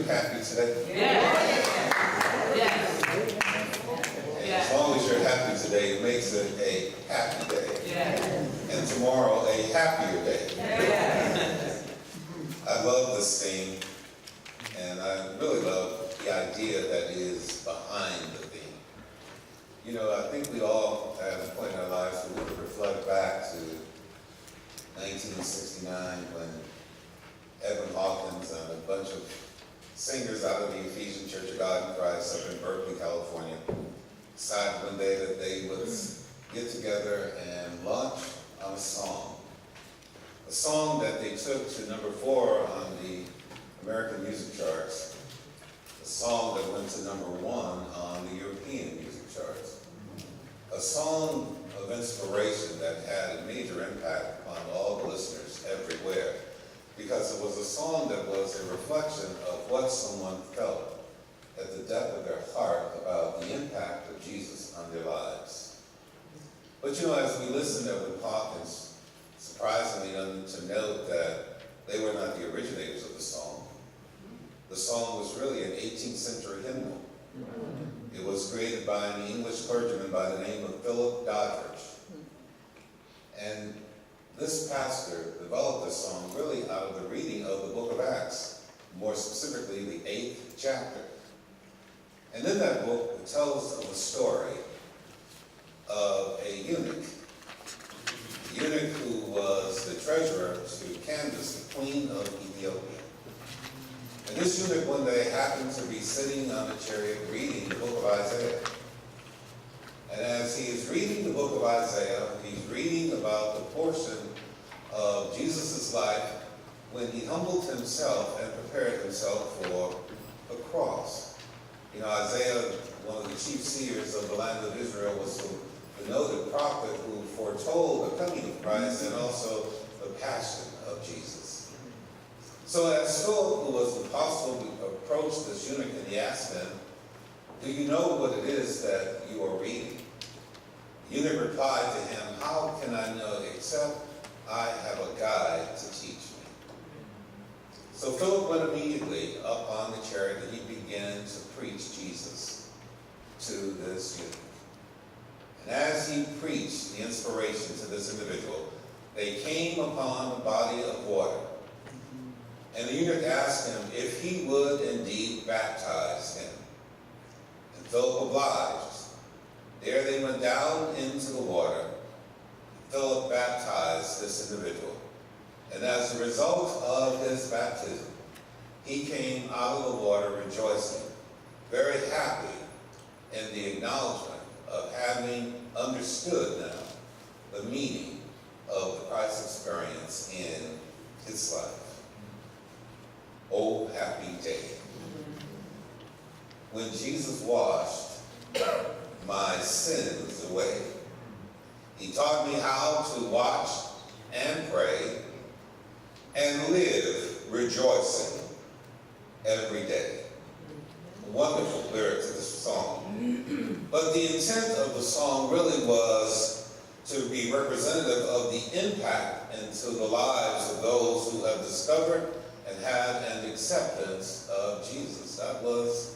happy today? Yes. Yes. And as long as you're happy today, it makes it a happy day. Yes. And tomorrow a happier day. Yes. I love this theme, and I really love the idea that is behind the theme. You know, I think we all, at a point in our lives, we would reflect back to 1969 when Edwin Hawkins and a bunch of singers out of the Ephesian Church of God in Christ up in Berkeley, California, decided one day that they would get together and launch on a song that they took to number 4 on the American music charts, a song that went to number 1 on the European music charts, a song of inspiration that had a major impact upon all the listeners everywhere, because it was a song that was a reflection of what someone felt at the depth of their heart about the impact of Jesus on their lives. But you know, as we listen to Edwin Hawkins, surprisingly to note that they were not the originators of the song. The song was really an 18th century hymnal. It was created by an English clergyman by the name of Philip Doddridge. And this pastor developed this song really out of the reading of the book of Acts, more specifically the 8th chapter. And in that book, it tells of the story of a eunuch who was the treasurer to Candace, the queen of Ethiopia. And this eunuch one day happened to be sitting on a chariot reading the book of Isaiah. And as he is reading the book of Isaiah, he's reading about the portion of Jesus' life when he humbled himself and prepared himself for the cross. You know, Isaiah, one of the chief seers of the land of Israel, was the noted prophet who foretold the coming of Christ and also the passion of Jesus. So as Philip, who was the apostle, approached this eunuch and he asked him, "Do you know what it is that you are reading?" The eunuch replied to him, "How can I know except I have a guide to teach me?" So Philip went immediately up on the chariot and he began to preach Jesus to this eunuch. And as he preached the inspiration to this individual, they came upon a body of water. And the eunuch asked him if he would indeed baptize him. And Philip obliged. There they went down into the water. Philip baptized this individual. And as a result of his baptism, he came out of the water rejoicing, very happy in the acknowledgement of having understood now the meaning of the Christ experience in his life. Oh, happy day. When Jesus washed my sins away. He taught me how to watch and pray and live rejoicing every day. Wonderful lyrics of this song. But the intent of the song really was to be representative of the impact into the lives of those who have discovered and had an acceptance of Jesus. That was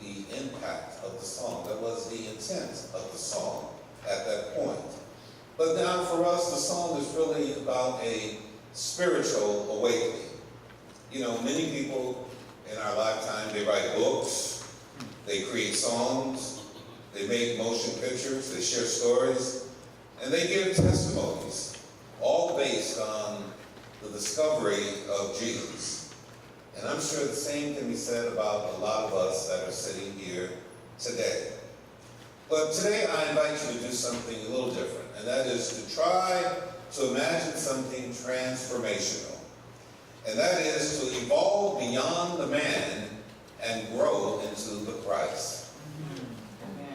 the impact of the song. That was the intent of the song at that point. But now for us, the song is really about a spiritual awakening. You know, many people in our lifetime, they write books, they create songs, they make motion pictures, they share stories, and they give testimonies, all based on the discovery of Jesus. And I'm sure the same can be said about a lot of us that are sitting here today. But today I invite you to do something a little different, and that is to try to imagine something transformational. And that is to evolve beyond the man and grow into the Christ.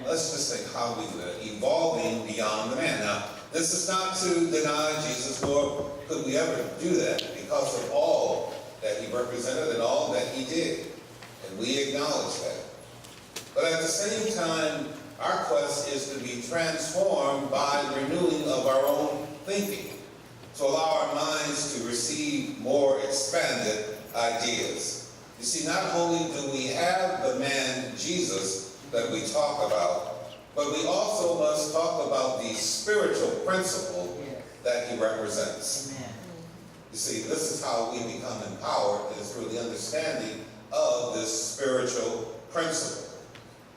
Let's just think how we do that, evolving beyond the man. Now, this is not to deny Jesus, nor could we ever do that because of all that he represented and all that he did. And we acknowledge that. But at the same time, our quest is to be transformed by the renewing of our own thinking, to allow our minds to receive more expanded ideas. You You see, not only do we have the man Jesus that we talk about, but we also must talk about the spiritual principle that he represents. Amen. You see, this is how we become empowered, is through the understanding of this spiritual principle.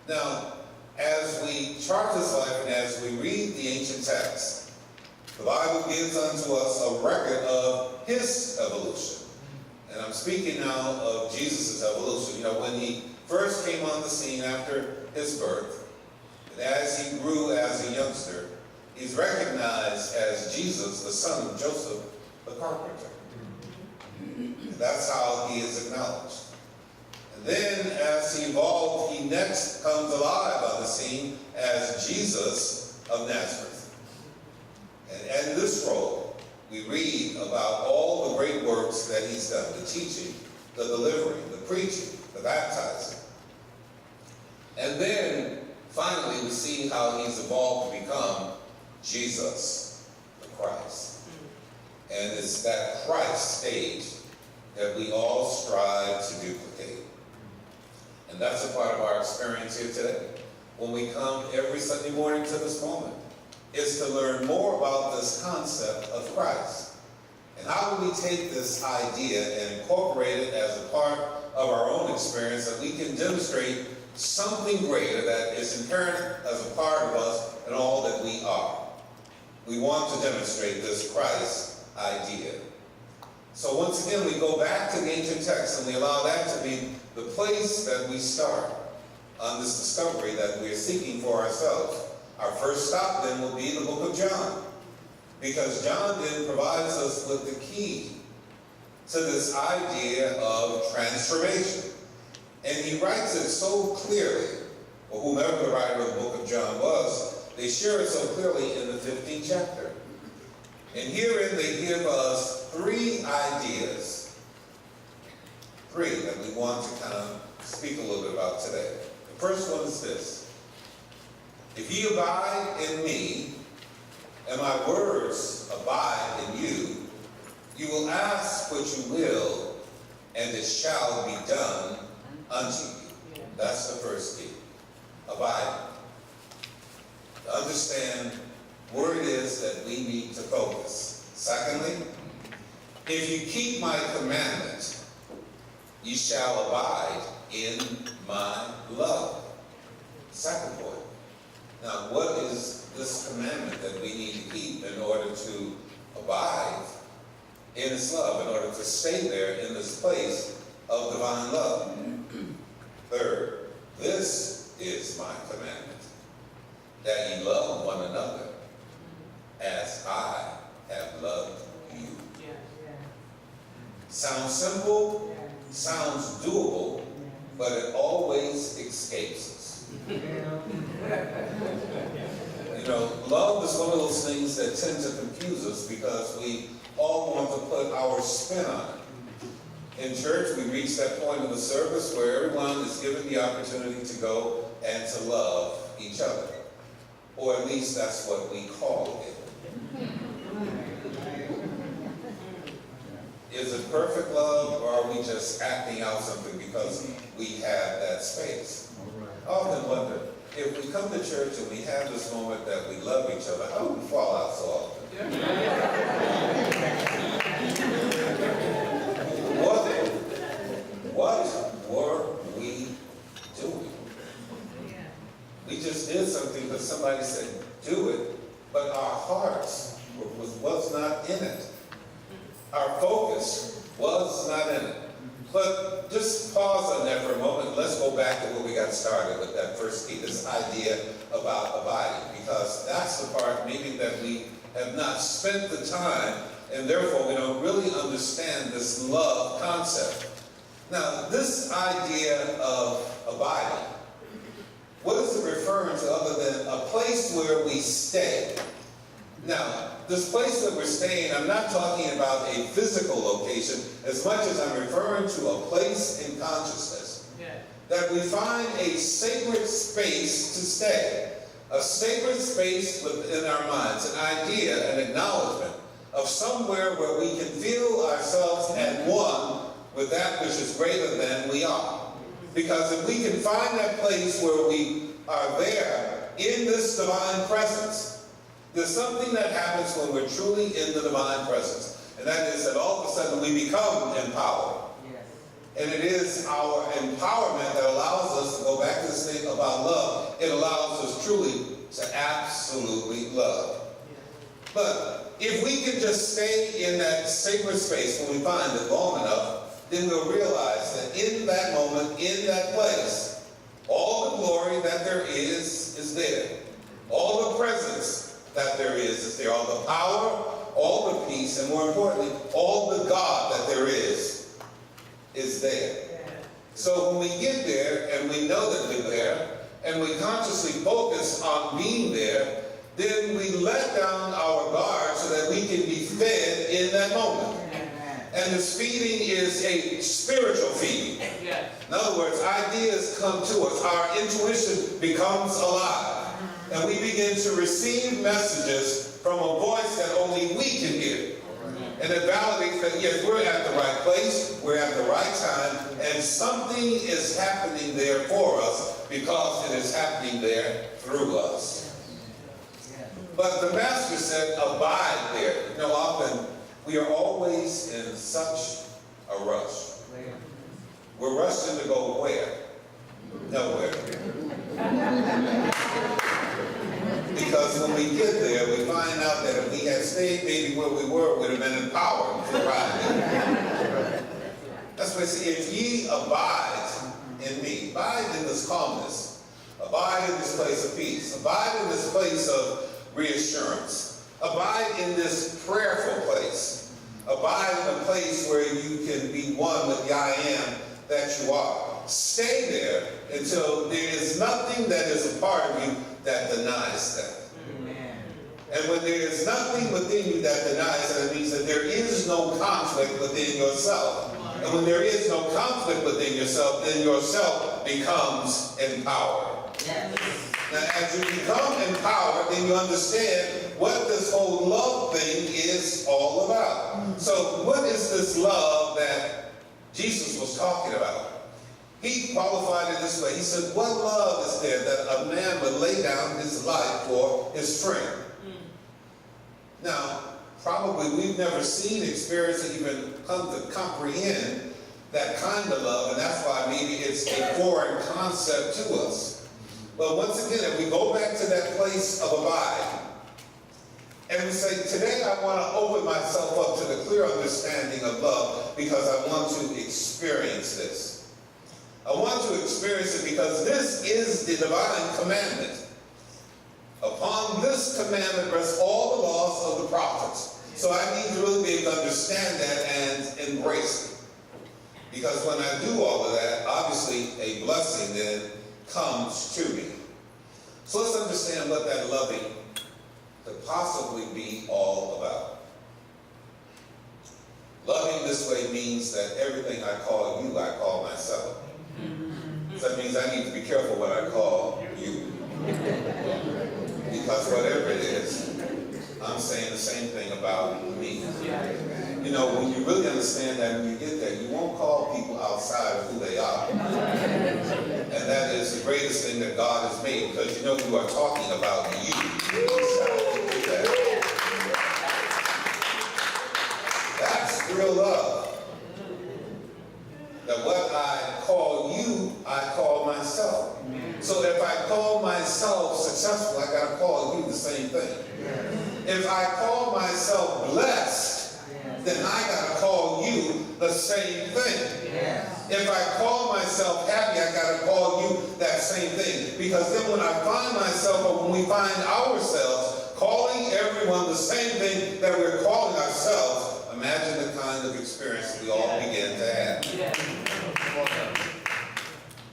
Now, as we chart his life and as we read the ancient texts, the Bible gives unto us a record of his evolution. And I'm speaking now of Jesus' evolution. You know, when he first came on the scene after his birth, and as he grew as a youngster, he's recognized as Jesus, the son of Joseph, the carpenter. And that's how he is acknowledged. And then as he evolved, he next comes alive on the scene as Jesus of Nazareth. And in this role, we read about all the great works that he's done, the teaching, the delivering, the preaching, the baptizing. And then, finally, we see how he's evolved to become Jesus, the Christ. And it's that Christ stage that we all strive to duplicate. And that's a part of our experience here today. When we come every Sunday morning to this moment, is to learn more about this concept of Christ. And how do we take this idea and incorporate it as a part of our own experience that we can demonstrate something greater that is inherent as a part of us and all that we are. We want to demonstrate this Christ idea. So once again, we go back to the ancient text and we allow that to be the place that we start on this discovery that we are seeking for ourselves. Our first stop then will be the book of John, because John then provides us with the key to this idea of transformation. And he writes it so clearly, or whomever the writer of the book of John was, they share it so clearly in the 15th chapter. And herein they give us three ideas, three that we want to kind of speak a little bit about today. The first one is this: if ye abide in me, and my words abide in you, you will ask what you will, and it shall be done unto you. That's the first key. Abide. To understand where it is that we need to focus. Secondly, if you keep my commandment, ye shall abide in my love. Second point. Now, what is this commandment that we need to keep in order to abide in his love, in order to stay there in this place of divine love? Third, this is my commandment, that ye love one another as I have loved you. Sounds simple, sounds doable, but it always escapes us. You know, love is one of those things that tend to confuse us because we all want to put our spin on it. In church, we reach that point of the service where everyone is given the opportunity to go and to love each other. Or at least that's what we call it. Is it perfect love, or are we just acting out something because we have that space? I often wonder, if we come to church and we have this moment that we love each other, how do we fall out so often? What were we doing? We just did something because somebody said, do it, but our hearts was not in it. Our focus was not in it. But just pause on that for a moment. Let's go back to where we got started with that first key, this idea about abiding, because that's the part maybe that we have not spent the time, and therefore we don't really understand this love concept. Now, this idea of abiding, what is it referring to other than a place where we stay? Now, this place that we're staying, I'm not talking about a physical location as much as I'm referring to a place in consciousness. That we find a sacred space to stay. A sacred space within our minds, an idea, an acknowledgement of somewhere where we can feel ourselves at one with that which is greater than we are. Because if we can find that place where we are there in this divine presence, there's something that happens when we're truly in the divine presence. And that is that all of a sudden we become empowered. And it is our empowerment that allows us to go back to this thing about love. It allows us truly to absolutely love. But if we can just stay in that sacred space when we find it long enough, then we'll realize that in that moment, in that place, all the glory that there is there. All the presence that there is there. All the power, all the peace, and more importantly, all the God that there is there. So when we get there and we know that we're there and we consciously focus on being there, then we let down our guard so that we can be fed in that moment. And this feeding is a spiritual feeding. In other words, ideas come to us. Our intuition becomes alive. And we begin to receive messages from a voice that only we can hear. And it validates that, yes, we're at the right place, we're at the right time, and something is happening there for us because it is happening there through us. But the Master said, abide there. You know, often we are always in such a rush. We're rushing to go where? Nowhere. Because when we get there, we find out that if we had stayed maybe where we were, we'd have been empowered to ride. That's why I say, if ye abide in me, abide in this calmness, abide in this place of peace, abide in this place of reassurance, abide in this prayerful place, abide in a place where you can be one with the I am that you are. Stay there until there is nothing that is a part of you that denies that. Amen. And when there is nothing within you that denies that, it means that there is no conflict within yourself. And when there is no conflict within yourself, then yourself becomes empowered. Yes. Now, as you become empowered, then you understand what this whole love thing is all about. So what is this love that Jesus was talking about? He qualified it this way. He said, what love is there that a man would lay down his life for his friend? Now, probably we've never seen, experienced, or even come to comprehend that kind of love, and that's why maybe it's a foreign concept to us. But once again, if we go back to that place of abide, and we say, today I want to open myself up to the clear understanding of love because I want to experience this. I want to experience it because this is the divine commandment. Upon this commandment rests all the laws of the prophets. So I need to really be able to understand that and embrace it. Because when I do all of that, obviously a blessing then comes to me. So let's understand what that loving could possibly be all about. Loving this way means that everything I call you, I call myself. So that means I need to be careful what I call you. Because whatever it is, I'm saying the same thing about me. You know, when you really understand that, when you get there, you won't call people outside of who they are. And that is the greatest thing that God has made, because you know you are talking about you. That's real love. That what I call you, I call myself. So if I call myself successful, I got to call you the same thing. If I call myself blessed, then I got to call you the same thing. If I call myself happy, I got to call you that same thing. Because then when I find myself, or when we find ourselves calling everyone the same thing that we're calling ourselves, imagine the kind of experience we all begin to have.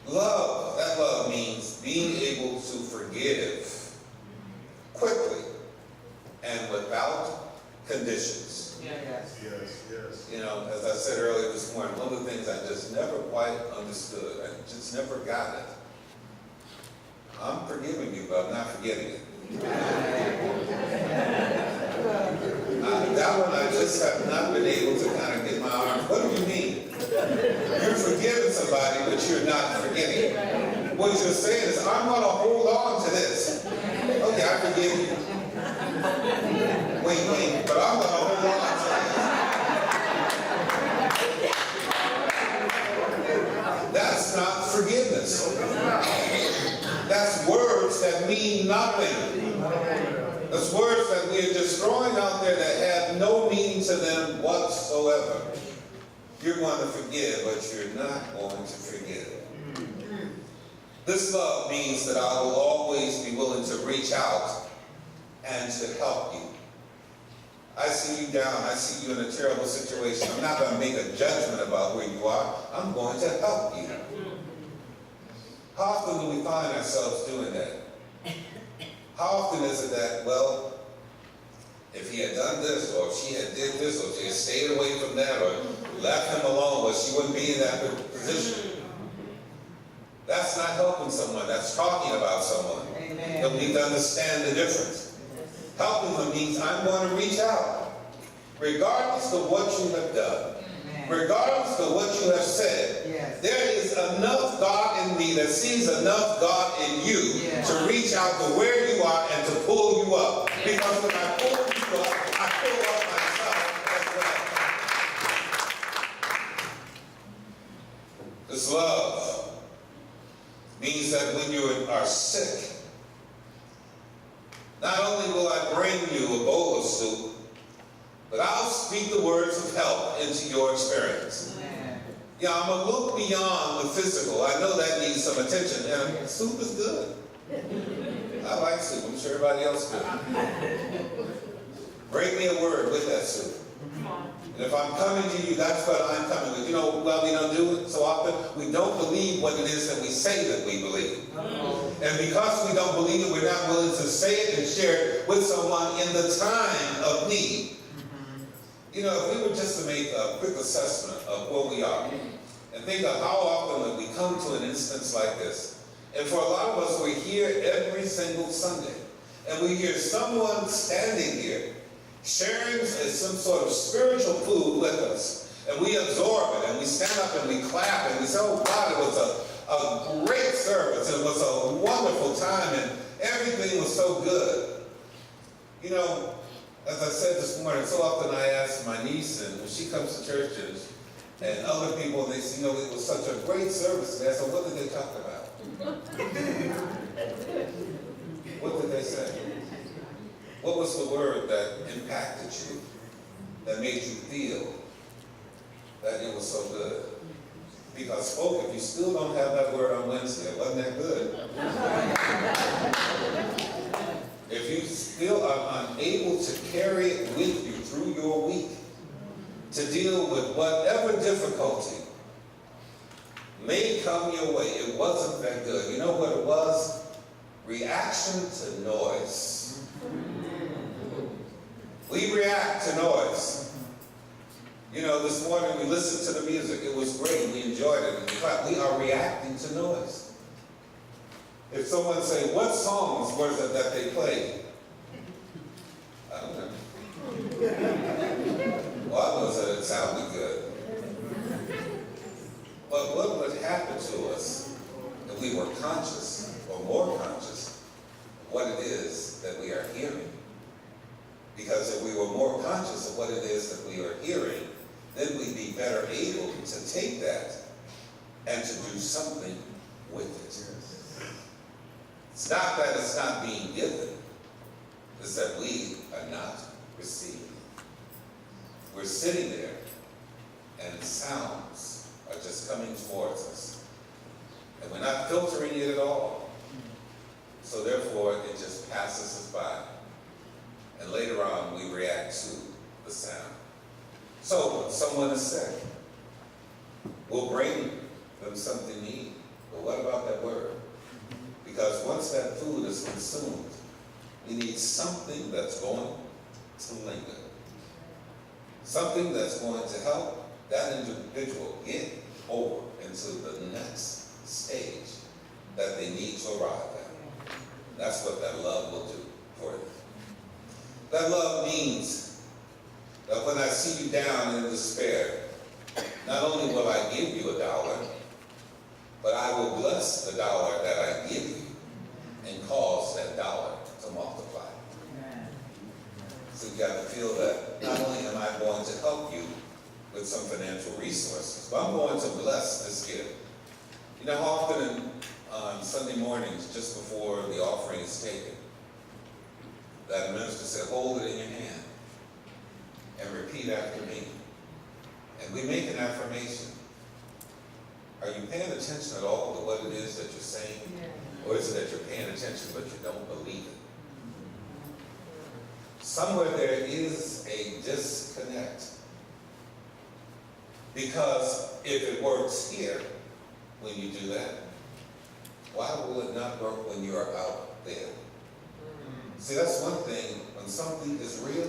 Love, that love means being able to forgive quickly and without conditions. Yes. You know, as I said earlier this morning, one of the things I just never quite understood, I just never got it. I'm forgiving you, but I'm not forgetting it. That one I just have not been able to kind of get my arms. What do you mean? You're forgiving somebody, but you're not forgetting. What you're saying is, I'm going to hold on to this. Okay, I forgive you. Wait, but I'm going to hold on to this. That's not forgiveness. That's words that mean nothing. That's words that we are just throwing out there that have no meaning to them whatsoever. You're going to forgive, but you're not going to forgive. This love means that I will always be willing to reach out and to help you. I see you down. I see you in a terrible situation. I'm not going to make a judgment about where you are. I'm going to help you. How often do we find ourselves doing that? How often is it that, well, if he had done this, or if she had did this, or if she had stayed away from that, or left him alone, well, she wouldn't be in that position. That's not helping someone. That's talking about someone. Amen. You'll need to understand the difference. Helping them means I'm going to reach out. Regardless of what you have done, regardless of what you have said, Yes. there is enough God in me that sees enough God in you to reach out to where you are and to pull you up. Because when I pull you up, I pull up myself as well. This love means that when you are sick, not only will I bring you a bowl of soup, but I'll speak the words of help into your experience. Yeah, I'm going to look beyond the physical. I know that needs some attention, and soup is good. I like soup. I'm sure everybody else does. Bring me a word with that soup. And if I'm coming to you, that's what I'm coming with. You know, well, we don't do it so often. We don't believe what it is that we say that we believe. And because we don't believe it, we're not willing to say it and share it with someone in the time of need. You know, if we were just to make a quick assessment of where we are and think of how often that we come to an instance like this. And for a lot of us, we're here every single Sunday. And we hear someone standing here sharing some sort of spiritual food with us. And we absorb it, and we stand up and we clap, and we say, oh God, it was a great service. It was a wonderful time, and everything was so good. You know, as I said this morning, so often I ask my niece, and when she comes to church and other people, they say, you know, it was such a great service. And I said, what did they talk about? What did they say? What was the word that impacted you, that made you feel that it was so good? Because, folks, if you still don't have that word on Wednesday, it wasn't that good. If you still are unable to carry it with you through your week, to deal with whatever difficulty may come your way, it wasn't that good. You know what it was? Reaction to noise. We react to noise. You know, this morning we listened to the music. It was great. We enjoyed it. In fact, we are reacting to noise. If someone say, what songs was it that they played? I don't know. Well, I know that it sounded good. But what would happen to us if we were conscious, or more conscious, of what it is that we are hearing? Because if we were more conscious of what it is that we are hearing, then we'd be better able to take that and to do something with it. It's not that it's not being given, it's that we are not receiving. We're sitting there, and sounds are just coming towards us. And we're not filtering it at all. So therefore, it just passes us by. And later on, we react to the sound. So, when someone is sick, we'll bring them something to eat. But what about that word? Because once that food is consumed, we need something that's going to linger. Something that's going to help that individual get over into the next stage that they need to arrive at. That's what that love will do for you. That love means that when I see you down in despair, not only will I give you $1, but I will bless the dollar that I give you and cause that dollar to multiply. So you got to feel that not only am I going to help you with some financial resources, but I'm going to bless this gift. You know how often on Sunday mornings, just before the offering is taken, that minister said, hold it in your hand and repeat after me. And we make an affirmation. Are you paying attention at all to what it is that you're saying? Or is it that you're paying attention but you don't believe it? Somewhere there is a disconnect. Because if it works here when you do that, why will it not work when you are out there? See, that's one thing. When something is real,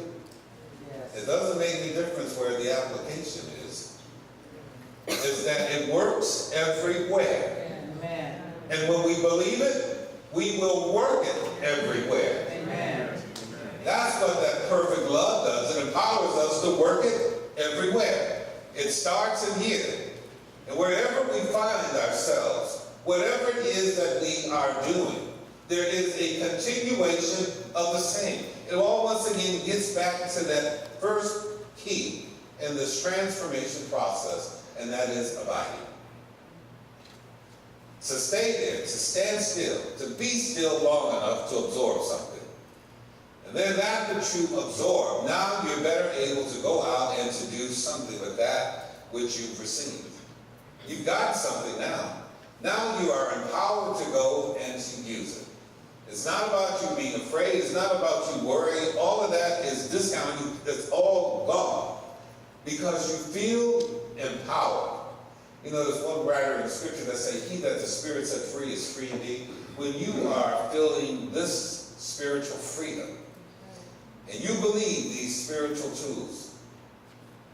it doesn't make any difference where the application is. It's that it works everywhere. Amen. And when we believe it, we will work it everywhere. Amen. That's what that perfect love does. It empowers us to work it everywhere. It starts in here. And wherever we find ourselves, whatever it is that we are doing, there is a continuation of the same. It all once again gets back to that first key in this transformation process, and that is abiding. To stay there, to stand still, to be still long enough to absorb something. And then after you absorb, now you're better able to go out and to do something with that which you've received. You've got something now. Now you are empowered to go and to use it. It's not about you being afraid. It's not about you worrying. All of that is discounted. It's all gone because you feel empowered. You know, there's one writer in Scripture that says, he that the Spirit set free is free indeed. When you are feeling this spiritual freedom, and you believe these spiritual truths,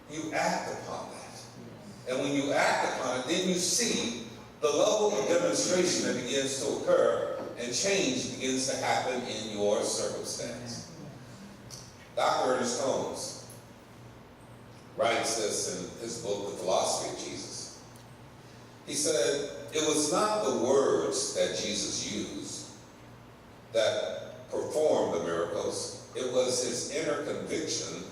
you act upon that. And when you act upon it, then you see the level of demonstration that begins to occur and change begins to happen in your circumstance. Dr. Ernest Holmes writes this in his book, The Philosophy of Jesus. He said, it was not the words that Jesus used that performed the miracles. It was his inner conviction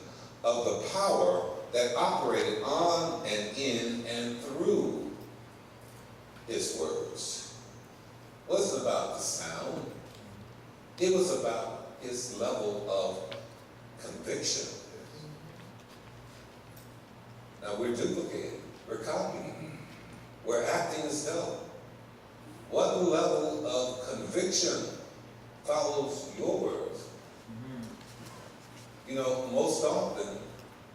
of the power that operated on and in and through his words. It wasn't about the sound. It was about his level of conviction. Now we're duplicating, we're copying, we're acting as though. What level of conviction follows your words? You know, most often,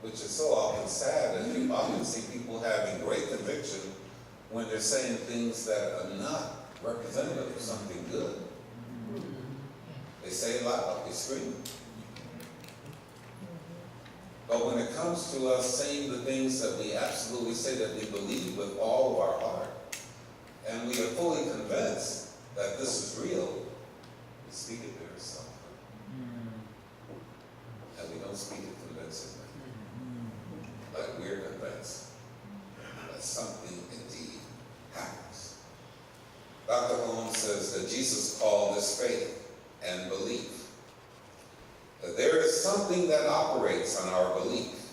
which is so often sad, and you often see people having great conviction when they're saying things that are not representative of something good. They say it loud, they scream. But when it comes to us saying the things that we absolutely say that we believe with all of our heart, and we are fully convinced that this is real, we speak it very softly. And we don't speak it convincingly. Like we're convinced that something indeed happens. Dr. Holmes says that Jesus called this faith and belief. That there is something that operates on our belief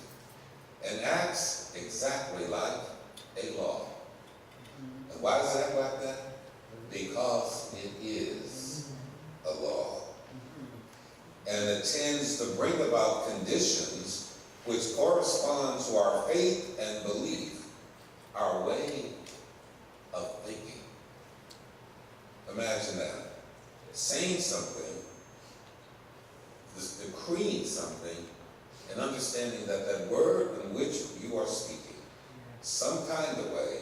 and acts exactly like a law. And why does it act like that? Because it is a law. And it tends to bring about conditions which correspond to our faith and belief, our way of thinking. Imagine that. Saying something, just decreeing something, and understanding that that word in which you are speaking, some kind of way,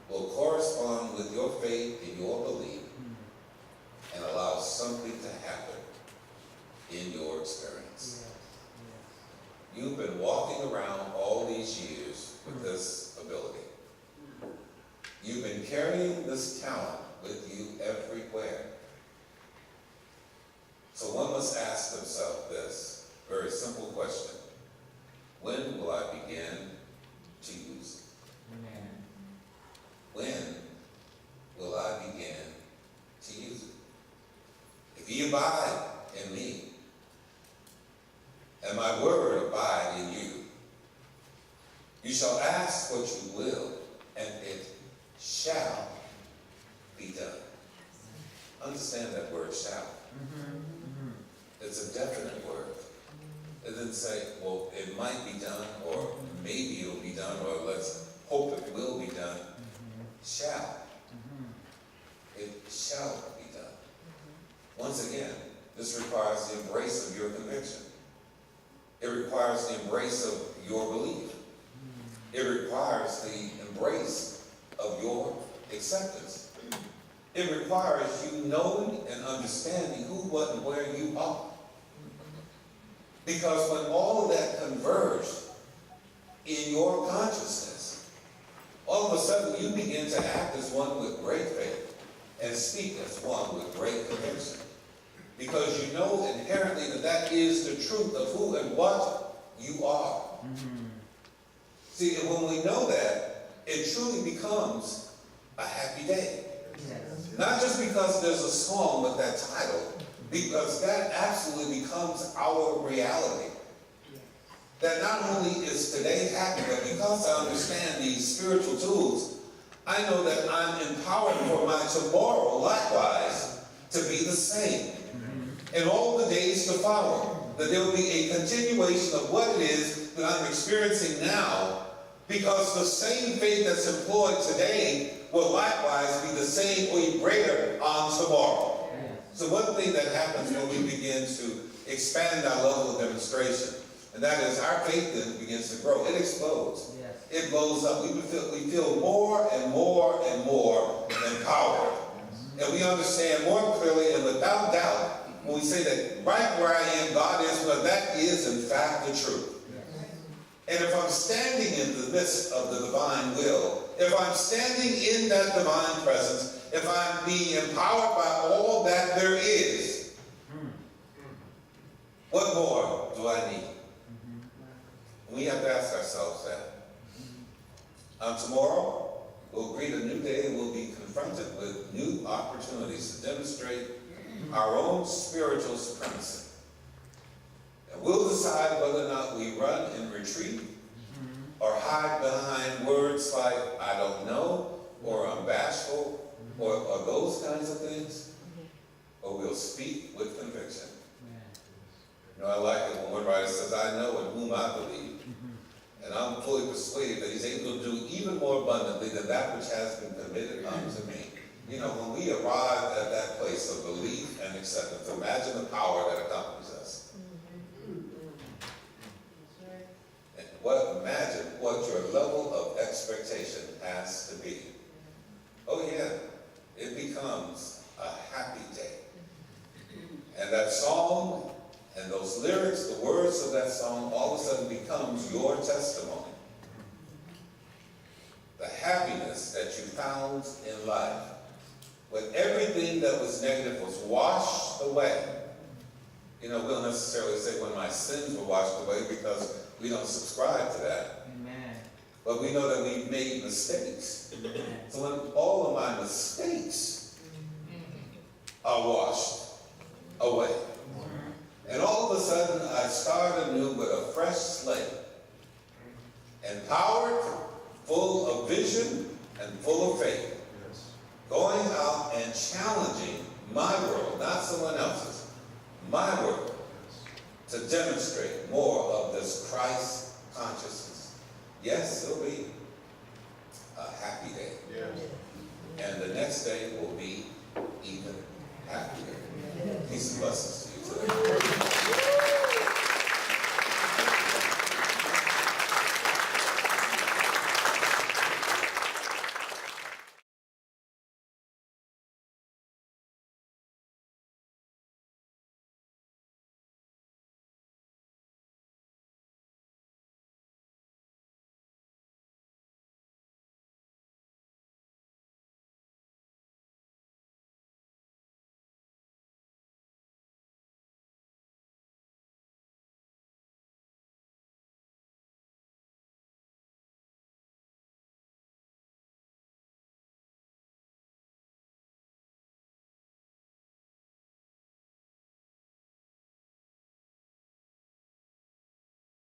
will correspond with your faith and your belief and allow something to happen in your experience. You've been walking around all these years with this ability. You've been carrying this talent with you everywhere. So one must ask themselves this very simple question. When will I begin to use it? When will I begin to use it? If ye abide in me, and my word abide in you, you shall ask what you will, and it shall be done. Understand that word shall. It's a definite word. It doesn't say, well, it might be done, or maybe it'll be done, or let's hope it will be done. Shall. It shall be done. Once again, this requires the embrace of your conviction. It requires the embrace of your belief. It requires the embrace of your acceptance. It requires you knowing and understanding who, what, and where you are. Because when all of that converged in your consciousness, all of a sudden you begin to act as one with great faith and speak as one with great conviction. Because you know inherently that that is the truth of who and what you are. See, and when we know that, it truly becomes a happy day. Not just because there's a song with that title, because that absolutely becomes our reality. That not only is today happy, but because I understand these spiritual tools, I know that I'm empowered for my tomorrow, likewise, to be the same. In all the days to follow, that there will be a continuation of what it is that I'm experiencing now, because the same faith that's employed today will likewise be the same or even greater on tomorrow. So one thing that happens when we begin to expand our level of demonstration, and that is our faith then begins to grow. It explodes. It blows up. We feel more and more and more empowered. And we understand more clearly and without doubt when we say that right where I am, God is, well, that is in fact the truth. And if I'm standing in the midst of the divine will, if I'm standing in that divine presence, if I'm being empowered by all that there is, what more do I need? We have to ask ourselves that. Tomorrow, we'll greet a new day and we'll be confronted with new opportunities to demonstrate our own spiritual supremacy. And we'll decide whether or not we run and retreat or hide behind words like, I don't know, or I'm bashful, or those kinds of things, or we'll speak with conviction. You know, I like it when one writer says, I know in whom I believe, and I'm fully persuaded that he's able to do even more abundantly than that which has been committed unto me. You know, when we arrive at that place of belief and acceptance, imagine the power that accompanies us. And imagine what your level of expectation has to be. Oh yeah, it becomes a happy day. And that song and those lyrics, the words of that song, all of a sudden becomes your testimony. The happiness that you found in life, when everything that was negative was washed away. You know, we don't necessarily say when my sins were washed away because we don't subscribe to that. Amen. But we know that we made mistakes. Amen. So when all of my mistakes are washed away, and all of a sudden I start anew with a fresh slate, empowered, full of vision, and full of faith, going out and challenging my world, not someone else's, my world, to demonstrate more of this Christ consciousness. Yes, it'll be a happy day. And the next day will be even happier. Peace and blessings.